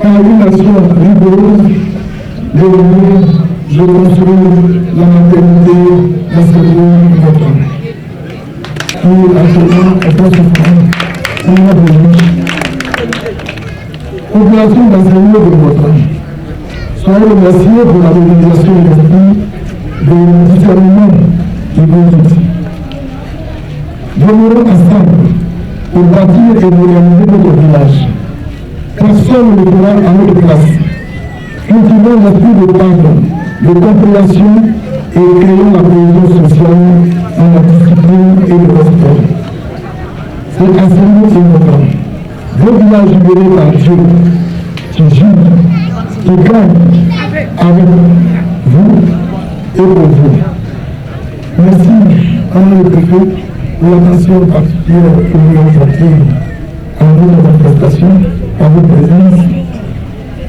par une action rigoureuse, je construis la maternité d'Assemblée Ngotran, qui actuellement est en souffrance. Population d'Assemblée de Ngotran, soyez remerciés pour la mobilisation d'esprit de discernement qui vous dit. Demeurons ensemble pour bâtir et moderniser notre village. Personne ne pourra à notre place. Cultivons l'esprit de pardon, de compréhension et créons la cohésion sociale dans la discipline et le respect. C'est Assemblée et Ngotran, deux villages libérés par Dieu, qui jugent, qui gagnent avec vous et pour vous. Merci, Madame le Préfet, pour l'attention particulière que vous nous apportez à notre manifestation, à votre présence.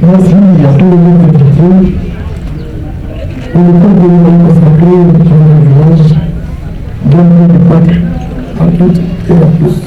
Merci à tous les membres invités pour le temps que nous avons consacré dans le village. Bienvenue du Pâques à toutes et à tous.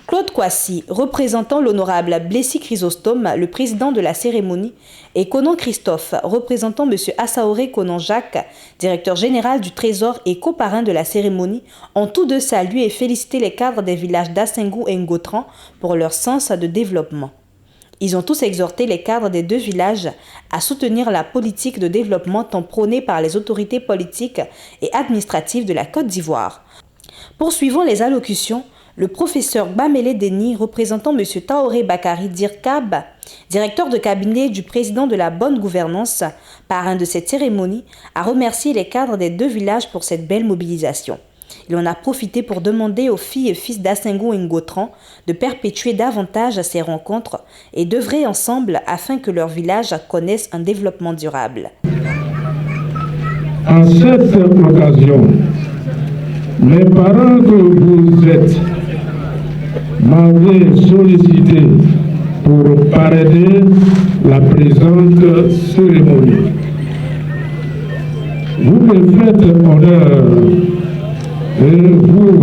Claude Kouassi, représentant l'honorable Blessy Chrysostome, le président de la cérémonie, et Conan Christophe, représentant M. Assaoré Conan Jacques, directeur général du Trésor et coparrain de la cérémonie, ont tous deux salué et félicité les cadres des villages d'Assingou et Ngotran pour leur sens de développement. Ils ont tous exhorté les cadres des deux villages à soutenir la politique de développement tant prônée par les autorités politiques et administratives de la Côte d'Ivoire. Poursuivant les allocutions, le professeur Bamele Deni, représentant M. Taoré Bakari Dirkab, directeur de cabinet du président de la bonne gouvernance, parrain de cette cérémonie, a remercié les cadres des deux villages pour cette belle mobilisation. Il en a profité pour demander aux filles et fils d'Assingou et Ngotran de perpétuer davantage ces rencontres et d'œuvrer ensemble afin que leur village connaisse un développement durable. À cette occasion, les parents que vous êtes m'avaient sollicité pour parrainer la présente cérémonie. Vous me faites honneur et vous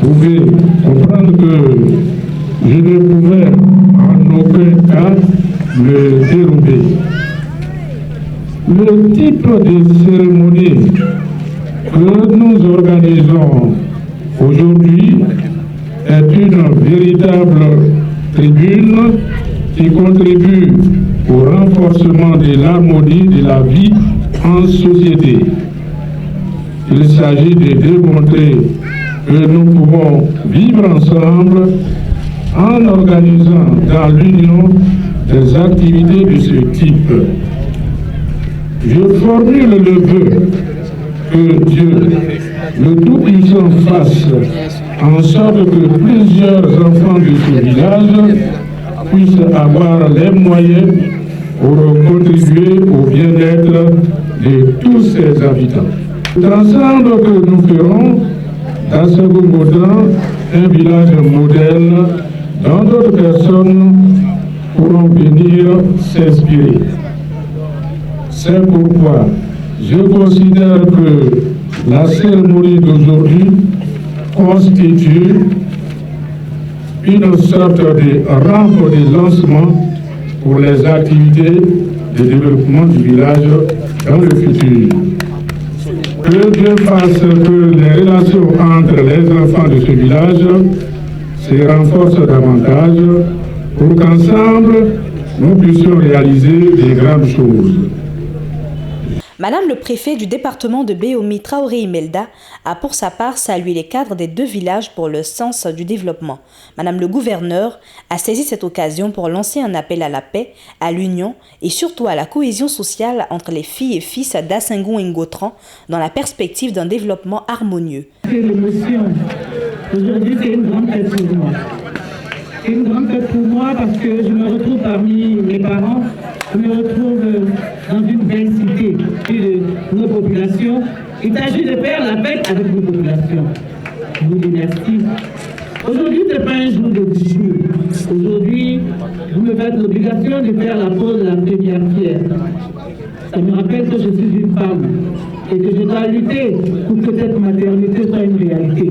pouvez comprendre que je ne pouvais en aucun cas me dérober. Le type de cérémonie que nous organisons aujourd'hui est une véritable tribune qui contribue au renforcement de l'harmonie de la vie en société. Il s'agit de démontrer que nous pouvons vivre ensemble en organisant dans l'union des activités de ce type. Je formule le vœu que Dieu, le Tout-Puissant, fasse en sorte que plusieurs enfants de ce village puissent avoir les moyens pour contribuer au bien-être de tous ses habitants. L'ensemble que nous ferons d'Assingou Ngotran un village modèle dont d'autres personnes pourront venir s'inspirer. C'est pourquoi je considère que la cérémonie d'aujourd'hui constitue une sorte de rampe de lancement pour les activités de développement du village dans le futur. Que Dieu fasse que les relations entre les enfants de ce village se renforcent davantage pour qu'ensemble nous puissions réaliser de grandes choses. Madame le préfet du département de Béomi, Traoré Imelda, a pour sa part salué les cadres des deux villages pour le sens du développement. Madame le gouverneur a saisi cette occasion pour lancer un appel à la paix, à l'union et surtout à la cohésion sociale entre les filles et fils d'Assingou et Ngotran dans la perspective d'un développement harmonieux. L'émotion, aujourd'hui c'est une grande fête pour moi. C'est une grande fête pour moi parce que je me retrouve parmi mes parents, je me retrouve dans une belle cité de nos populations. Il s'agit de faire la fête avec nos populations. Je vous remercie. Aujourd'hui, ce n'est pas un jour de bijoux. Aujourd'hui, vous me faites l'obligation de faire la pose de la première pierre. Ça me rappelle que je suis une femme et que je dois lutter pour que cette maternité soit une réalité.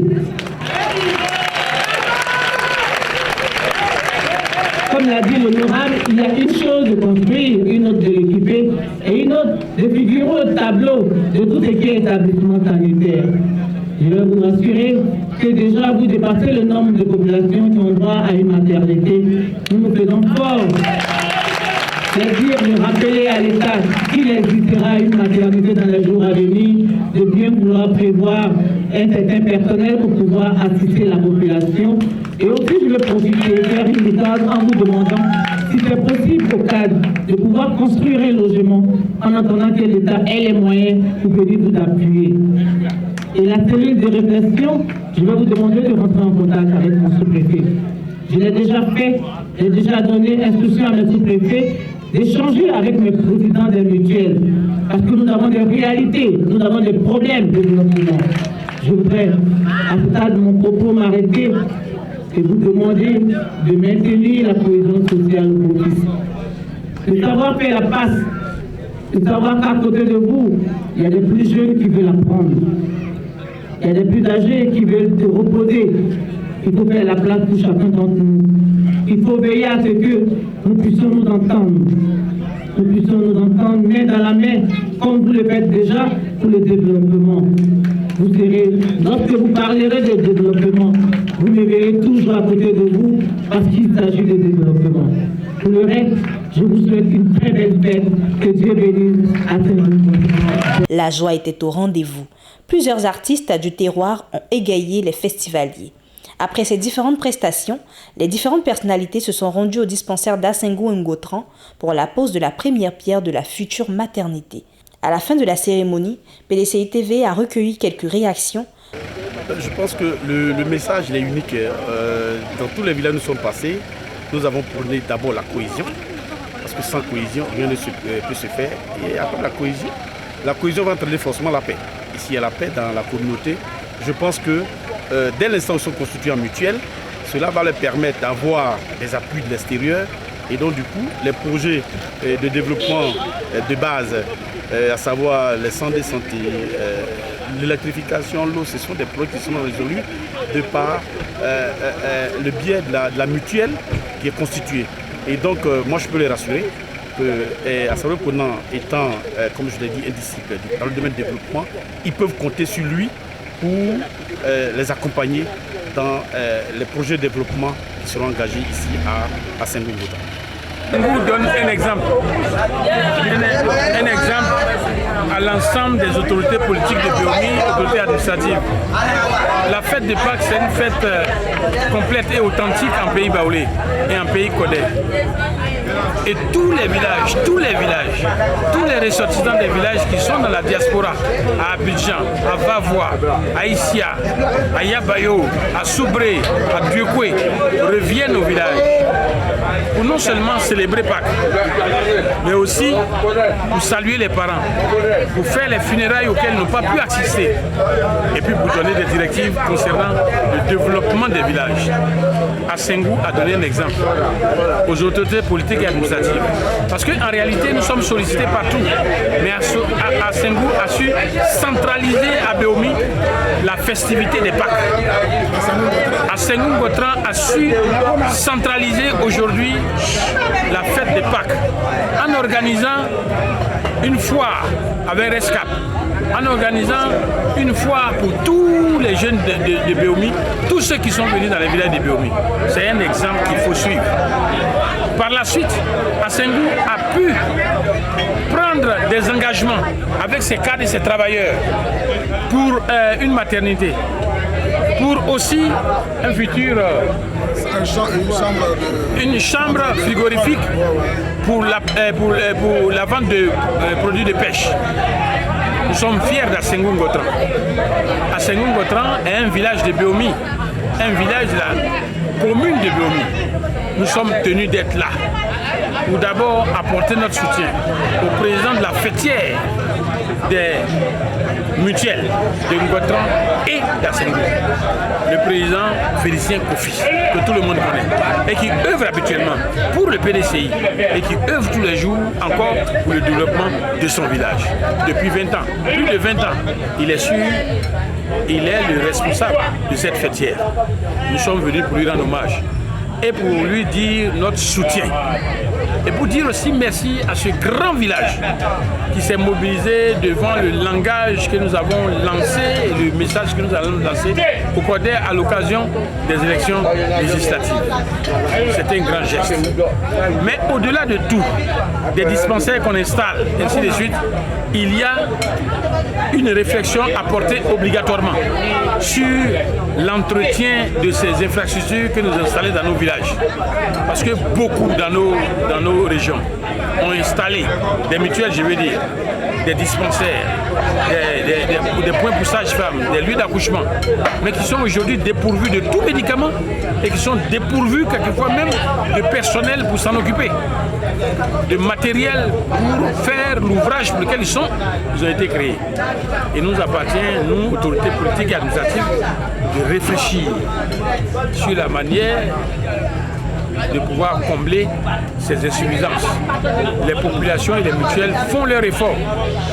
comme l'a dit l'honorable, il y a une chose de construire, une autre de l'équiper et une autre de figurer au tableau de tout ce qui est établissement sanitaire. Je vais vous rassurer que déjà vous dépassez le nombre de populations qui ont droit à une maternité. Nous nous faisons fort. C'est-à-dire de rappeler à l'État qu'il existera une maternité dans les jours à venir, de bien vouloir prévoir un certain personnel pour pouvoir assister la population. Et aussi, je vais profiter de faire une méthode en vous demandant si c'est possible au cadre de pouvoir construire un logement en attendant que l'État ait les moyens pour venir vous appuyer. Et la cellule de réflexion, je vais vous demander de rentrer en contact avec mon sous-préfet. Je l'ai déjà fait, j'ai déjà donné instruction à mes sous-préfets d'échanger avec mes présidents des mutuelles, parce que nous avons des réalités, nous avons des problèmes de développement. Je voudrais, à ce stade de mon propos, m'arrêter et vous demander de maintenir la cohésion sociale au Focus. De savoir faire la passe, de savoir qu'à côté de vous, il y a des plus jeunes qui veulent apprendre. Il y a des plus âgés qui veulent se reposer. Il faut faire la place pour chacun d'entre nous. Il faut veiller à ce que nous puissions nous entendre. Nous puissions nous entendre main dans la main, comme vous le faites déjà pour le développement. Vous serez, lorsque vous parlerez de développement, vous me verrez toujours à côté de vous parce qu'il s'agit de développement. Pour le reste, je vous souhaite une très belle fête. Que Dieu bénisse à tous. La joie était au rendez-vous. Plusieurs artistes du terroir ont égayé les festivaliers. Après ces différentes prestations, les différentes personnalités se sont rendues au dispensaire d'Assengo-Ngotran pour la pose de la première pierre de la future maternité. À la fin de la cérémonie, PDCI TV a recueilli quelques réactions. Je pense que le message il est unique. Dans tous les villages où nous sommes passés, nous avons prôné d'abord la cohésion. Parce que sans cohésion, rien ne peut se faire. Et après la cohésion va entraîner forcément la paix. Ici, il y a la paix dans la communauté. Je pense que dès l'instant où ils sont constitués en mutuelle, cela va leur permettre d'avoir des appuis de l'extérieur. Et donc du coup, les projets de développement de base, à savoir les centres de santé, l'électrification, l'eau, ce sont des projets qui sont résolus de par le biais de la mutuelle qui est constituée. Et donc moi je peux les rassurer que Assemblée Ponant étant, comme je l'ai dit, indisciple dans le domaine du développement, ils peuvent compter sur lui pour les accompagner dans les projets de développement qui seront engagés ici à Saint-Louis-Ngotran. Je vous donne un exemple. Un exemple à l'ensemble des autorités politiques de Béomi, autorités administratives. La fête de Pâques, c'est une fête complète et authentique en pays baoulé et en pays codé. Et tous les villages, tous les ressortissants des villages qui sont dans la diaspora, à Abidjan, à Vavois, à Issia, à Yabayo, à Soubré, à Biokwe, reviennent au village pour non seulement célébrer Pâques, mais aussi pour saluer les parents, pour faire les funérailles auxquelles ils n'ont pas pu assister, et puis pour donner des directives concernant le développement des villages. Assengou a donné un exemple aux autorités politiques et administratives, parce qu'en réalité nous sommes sollicités partout, mais Assengou a su centraliser à Béomi la festivité des Pâques. Assengo-Ngotran a su centraliser aujourd'hui la fête des Pâques en organisant une foire avec Rescap, en organisant une foire pour tous les jeunes de Béomi, tous ceux qui sont venus dans les villages de Béomi. C'est un exemple qu'il faut suivre. Par la suite, Assengou a pu prendre des engagements avec ses cadres et ses travailleurs pour une maternité, pour aussi un futur, une chambre frigorifique pour la vente de produits de pêche. Nous sommes fiers d'Assengo-Ngotran. Assengo-Ngotran est un village de Béomi, un village de la commune de Béomi. Nous sommes tenus d'être là pour d'abord apporter notre soutien au président de la fêtière des mutuelles de Ngotran et d'Assengo, le président Félicien Kofi, que tout le monde connaît, et qui œuvre habituellement pour le PDCI et qui œuvre tous les jours encore pour le développement de son village. Depuis 20 ans, plus de 20 ans, il est le responsable de cette fêtière. Nous sommes venus pour lui rendre hommage. et pour lui dire notre soutien. Et pour dire aussi merci à ce grand village qui s'est mobilisé devant le langage que nous avons lancé et le message que nous allons lancer au CODER à l'occasion des élections législatives. C'était un grand geste. Mais au-delà de tout, des dispensaires qu'on installe, ainsi de suite, il y a une réflexion à porter obligatoirement sur l'entretien de ces infrastructures que nous installons dans nos villages. Parce que beaucoup dans nos régions ont installé des mutuelles, je veux dire, des dispensaires, des points pour sages-femmes, des lieux d'accouchement, mais qui sont aujourd'hui dépourvus de tout médicament et qui sont dépourvus quelquefois même de personnel pour s'en occuper, de matériel pour faire l'ouvrage pour lequel ils ont été créés. Et nous appartient, nous, autorités politiques et administratives, de réfléchir sur la manière de pouvoir combler ces insuffisances. Les populations et les mutuelles font leur effort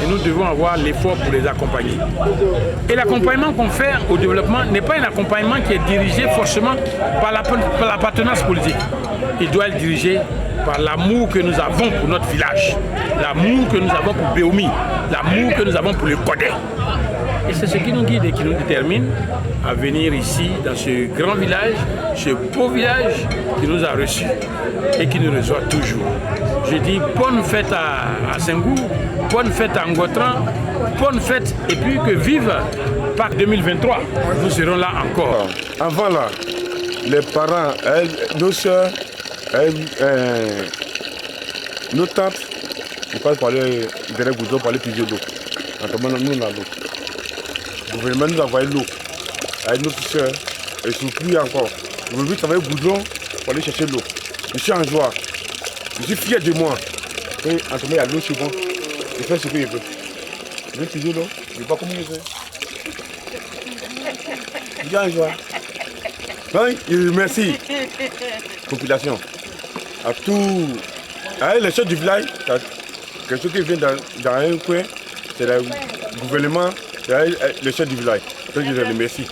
et nous devons avoir l'effort pour les accompagner. Et l'accompagnement qu'on fait au développement n'est pas un accompagnement qui est dirigé forcément par l'appartenance politique. Il doit être dirigé par l'amour que nous avons pour notre village, l'amour que nous avons pour Béomi, l'amour que nous avons pour le CODER. Et c'est ce qui nous guide et qui nous détermine à venir ici, dans ce grand village, ce beau village qui nous a reçus et qui nous reçoit toujours. Je dis bonne fête à Sengou, bonne fête à Ngotran, bonne fête et puis que vive Pâques 2023. Nous serons là encore. Avant là, les parents, nos soeurs, nos tantes, ils passent par les Goudron, par les pigeons d'eau. Nous, on a l'eau. Le gouvernement nous a envoyé l'eau avec nos soeurs et surtout encore. Je veux travailler au Goudron pour aller chercher l'eau. Je suis en joie. Je suis fier de moi. Et en tout cas, il y a l'eau souvent. Je fais ce que je veux. Je veux pigeons d'eau. Je ne sais pas comment je fais. Je suis en joie. Oui, merci. Population. À tout. Les chefs du village, quelque chose qui vient dans un coin, c'est le gouvernement, c'est le chef du village. Donc je les remercie.